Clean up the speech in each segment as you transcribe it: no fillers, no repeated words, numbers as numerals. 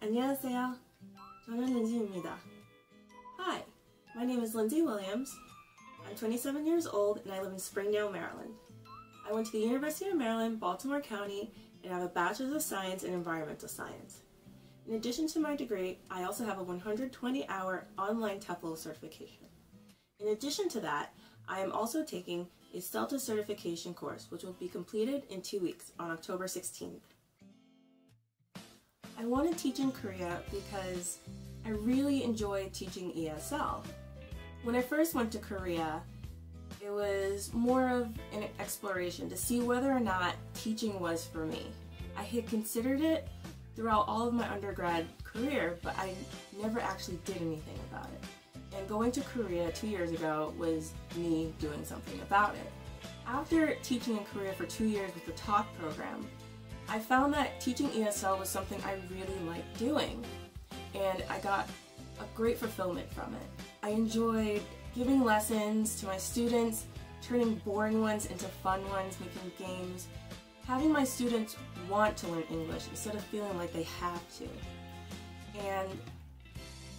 안녕하세요. 저는 Lindsey입니다. Hi, my name is Lindsey Williams. I'm 27 years old and I live in Springdale, Maryland. I went to the University of Maryland, Baltimore County, and I have a Bachelor's of Science in Environmental Science. In addition to my degree, I also have a 120-hour online TEFL certification. In addition to that, I am also taking a CELTA certification course, which will be completed in 2 weeks on October 16th. I want to teach in Korea because I really enjoy teaching ESL. When I first went to Korea, it was more of an exploration to see whether or not teaching was for me. I had considered it throughout all of my undergrad career, but I never actually did anything about it. And going to Korea 2 years ago was me doing something about it. After teaching in Korea for 2 years with the talk program, I found that teaching ESL was something I really liked doing, and I got a great fulfillment from it. I enjoyed giving lessons to my students, turning boring ones into fun ones, making games, having my students want to learn English instead of feeling like they have to. And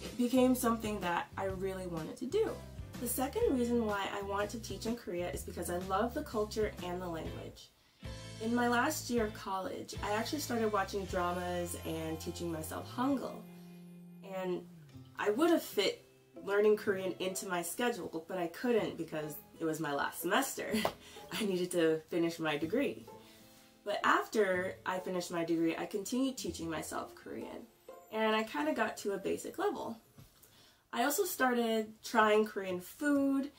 it became something that I really wanted to do. The second reason why I want to teach in Korea is because I love the culture and the language. In my last year of college, I actually started watching dramas and teaching myself Hangul. And I would have fit learning Korean into my schedule, but I couldn't because it was my last semester. I needed to finish my degree. But after I finished my degree, I continued teaching myself Korean, and I kind of got to a basic level. I also started trying Korean food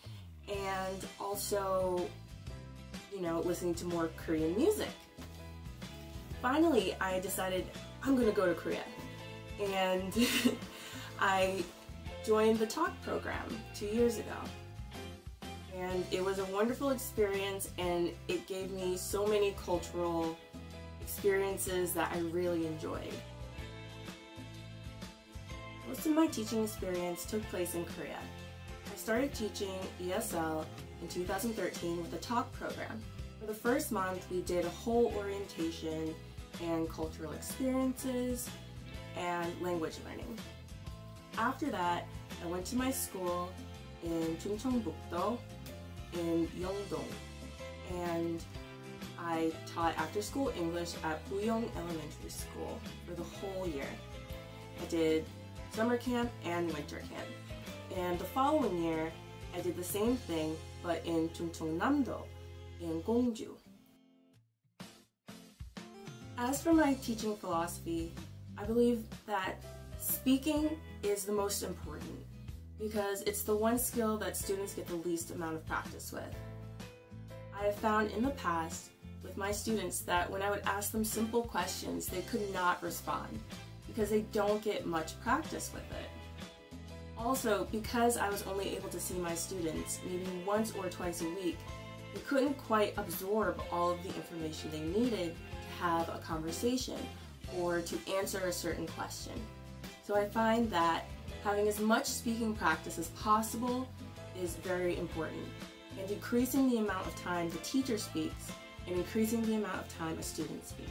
and also, listening to more Korean music. Finally, I decided I'm going to go to Korea, and I joined the talk program 2 years ago. And it was a wonderful experience, and it gave me so many cultural experiences that I really enjoyed. Most of my teaching experience took place in Korea. I started teaching ESL in 2013 with the talk program. For the first month, we did a whole orientation and cultural experiences and language learning. After that, I went to my school in Chungcheongbuk-do in Yeongdong, and I taught after-school English at Buyong Elementary School for the whole year. I did summer camp and winter camp. And the following year, I did the same thing, but in Chungcheongnam-do in Gongju. As for my teaching philosophy, I believe that speaking is the most important because it's the one skill that students get the least amount of practice with. I have found in the past with my students that when I would ask them simple questions, they could not respond because they don't get much practice with it. Also, because I was only able to see my students maybe once or twice a week, they couldn't quite absorb all of the information they needed to have a conversation or to answer a certain question. So I find that having as much speaking practice as possible is very important, and decreasing the amount of time the teacher speaks and increasing the amount of time a student speaks.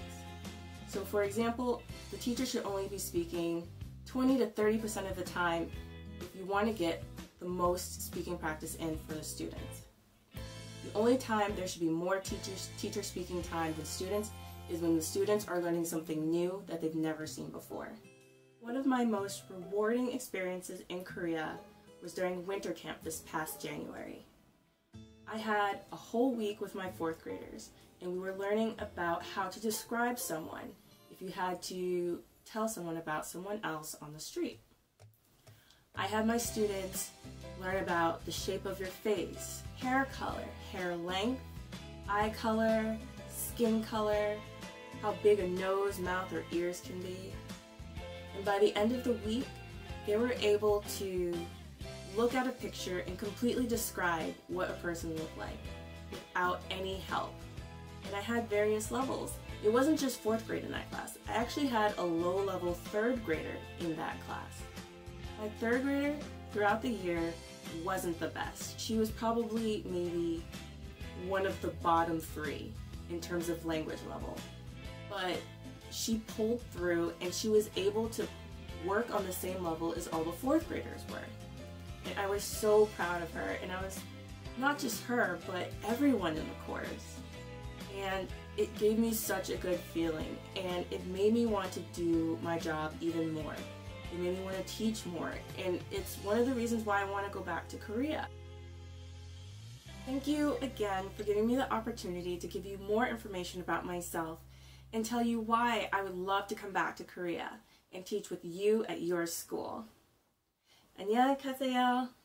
So for example, the teacher should only be speaking 20 to 30% of the time if you want to get the most speaking practice in for the students. The only time there should be more teacher speaking time than students is when the students are learning something new that they've never seen before. One of my most rewarding experiences in Korea was during winter camp this past January. I had a whole week with my 4th graders, and we were learning about how to describe someone if you had to tell someone about someone else on the street. I had my students learn about the shape of your face, hair color, hair length, eye color, skin color, how big a nose, mouth, or ears can be. And by the end of the week, they were able to look at a picture and completely describe what a person looked like without any help. And I had various levels. It wasn't just 4th grade in that class. I actually had a low-level 3rd grader in that class. My 3rd grader, throughout the year, wasn't the best. She was probably maybe one of the bottom 3 in terms of language level. But she pulled through and she was able to work on the same level as all the 4th graders were. And I was so proud of her, and I was not just her, but everyone in the course. And it gave me such a good feeling, and it made me want to do my job even more. It made me want to teach more, and it's one of the reasons why I want to go back to Korea. Thank you again for giving me the opportunity to give you more information about myself and tell you why I would love to come back to Korea and teach with you at your school. 안녕히 가세요.